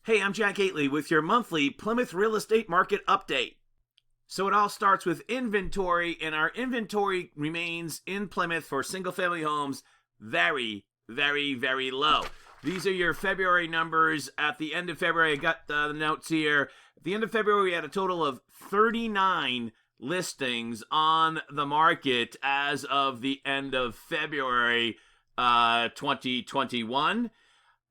Hey, I'm Jack Gately with your monthly Plymouth real estate market update. So it all starts with inventory, and our inventory remains in Plymouth for single-family homes very, very, very low. These are your February numbers. At the end of February, I got the notes here. At the end of February, we had a total of 39 listings on the market as of the end of February 2021.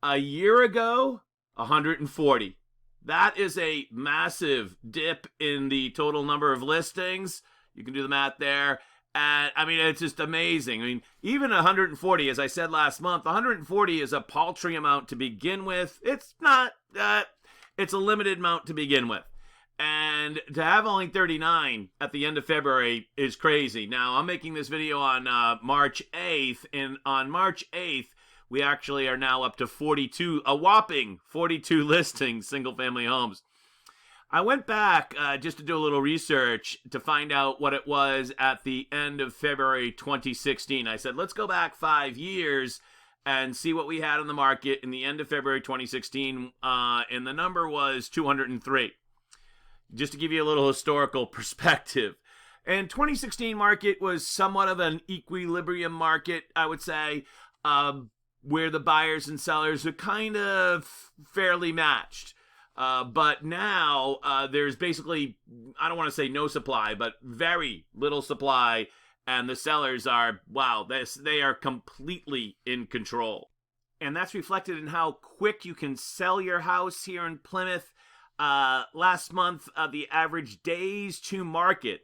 A year ago, 140. That is a massive dip in the total number of listings. You can do the math there. And I mean, it's just amazing. I mean, even 140, as I said last month, 140 is a paltry amount to begin with. It's not, it's a limited amount to begin with. And to have only 39 at the end of February is crazy. Now, I'm making this video on March 8th, and on March 8th, we actually are now up to 42, a whopping 42 listings, single-family homes. I went back just to do a little research to find out what it was at the end of February 2016. I said, let's go back 5 years and see what we had on the market in the end of February 2016, and the number was 203. Just to give you a little historical perspective. And 2016 market was somewhat of an equilibrium market, I would say, where the buyers and sellers are kind of fairly matched. But now there's basically, I don't want to say no supply, but very little supply. And the sellers are, wow, they are completely in control. And that's reflected in how quick you can sell your house here in Plymouth. Last month, the average days to market,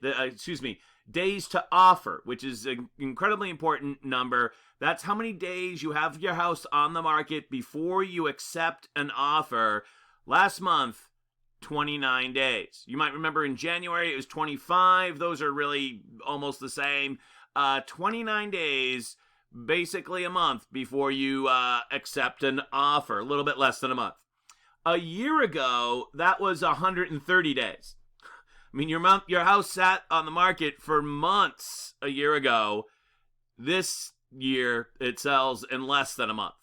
days to offer, which is an incredibly important number. That's how many days you have your house on the market before you accept an offer. Last month, 29 days. You might remember in January it was 25. Those are really almost the same. 29 days, basically a month before you accept an offer. A little bit less than a month. A year ago, that was 130 days. I mean, your house sat on the market for months a year ago. This year, it sells in less than a month.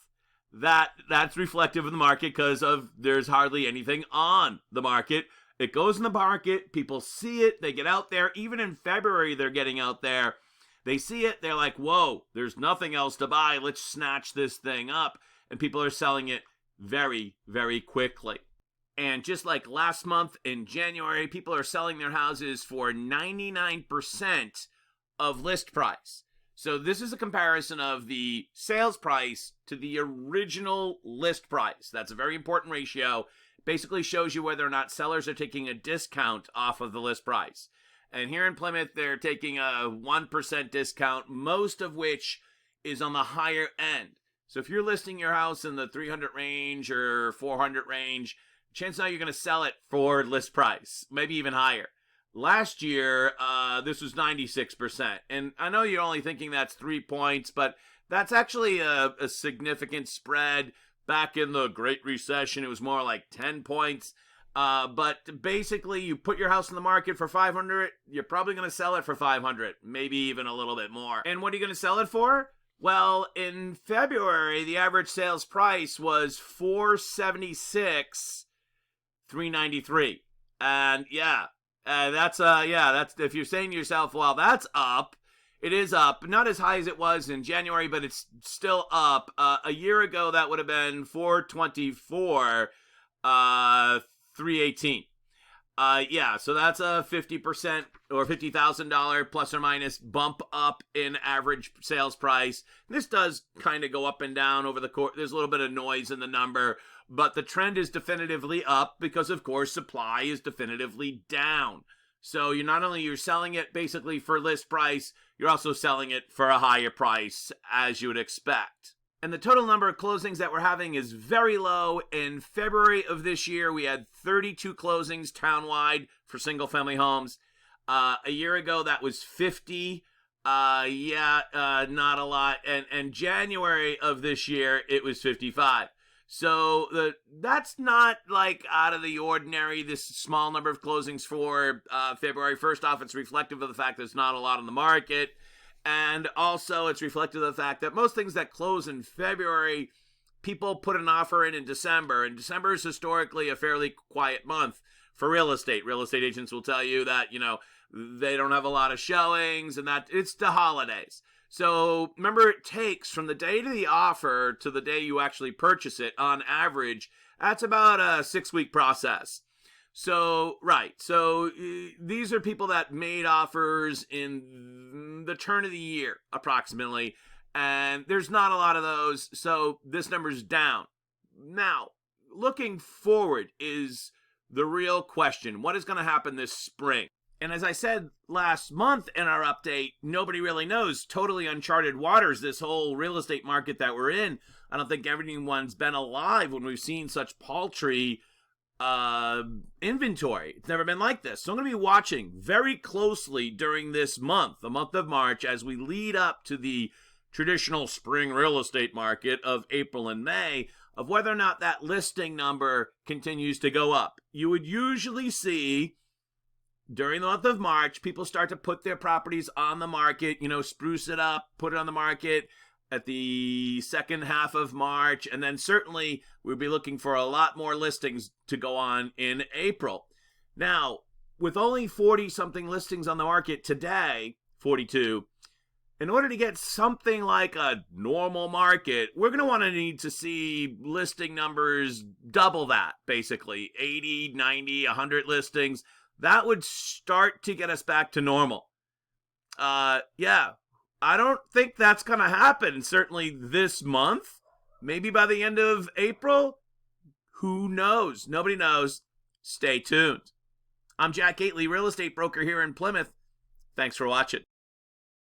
That's reflective of the market because there's hardly anything on the market. It goes in the market, people see it, they get out there. Even in February, they're getting out there. They see it, they're like, whoa, there's nothing else to buy. Let's snatch this thing up. And people are selling it very, very quickly. And just like last month in January, people are selling their houses for 99% of list price. So this is a comparison of the sales price to the original list price. That's a very important ratio. It basically shows you whether or not sellers are taking a discount off of the list price. And here in Plymouth, they're taking a 1% discount, most of which is on the higher end. So if you're listing your house in the 300 range or 400 range, chances are you're going to sell it for list price, maybe even higher. Last year, this was 96%. And I know you're only thinking that's 3 points, but that's actually a significant spread. Back in the Great Recession, it was more like 10 points. But basically, you put your house in the market for 500, you're probably going to sell it for 500, maybe even a little bit more. And what are you going to sell it for? Well, in February, the average sales price was $476,393. And that's if you're saying to yourself, well, that's up. It is up, not as high as it was in January, but it's still up. A year ago, that would have been $424,318. So that's a 50% or $50,000 plus or minus bump up in average sales price. This does kind of go up and down over the course. There's a little bit of noise in the number, but the trend is definitively up because, of course, supply is definitively down. So you're selling it basically for list price. You're also selling it for a higher price, as you would expect. And the total number of closings that we're having is very low. In February of this year, we had 32 closings townwide for single-family homes. A year ago, that was 50. Not a lot. And January of this year, it was 55. So that's not like out of the ordinary, this small number of closings for February. First off, it's reflective of the fact there's not a lot on the market. And also it's reflective of the fact that most things that close in February people put an offer in December, and December is historically a fairly quiet month for real estate. Real estate agents will tell you that, they don't have a lot of showings and that it's the holidays. So remember, it takes from the day to the offer to the day you actually purchase it, on average, that's about a 6-week process. So, right. So these are people that made offers in the turn of the year, approximately. And there's not a lot of those. So this number's down. Now, looking forward is the real question. What is going to happen this spring? And as I said last month in our update, nobody really knows. Totally uncharted waters, this whole real estate market that we're in. I don't think anyone's been alive when we've seen such paltry inventory. It's never been like this. So I'm going to be watching very closely during this month, the month of March, as we lead up to the traditional spring real estate market of April and May, of whether or not that listing number continues to go up. You would usually see during the month of March, people start to put their properties on the market, spruce it up, put it on the market at the second half of March. And then certainly we'll be looking for a lot more listings to go on in April. Now, with only 40-something listings on the market today, 42, in order to get something like a normal market, we're going to want to need to see listing numbers double that, basically 80, 90, 100 listings. That would start to get us back to normal. Yeah, I don't think that's going to happen. Certainly this month, maybe by the end of April. Who knows? Nobody knows. Stay tuned. I'm Jack Gately, real estate broker here in Plymouth. Thanks for watching.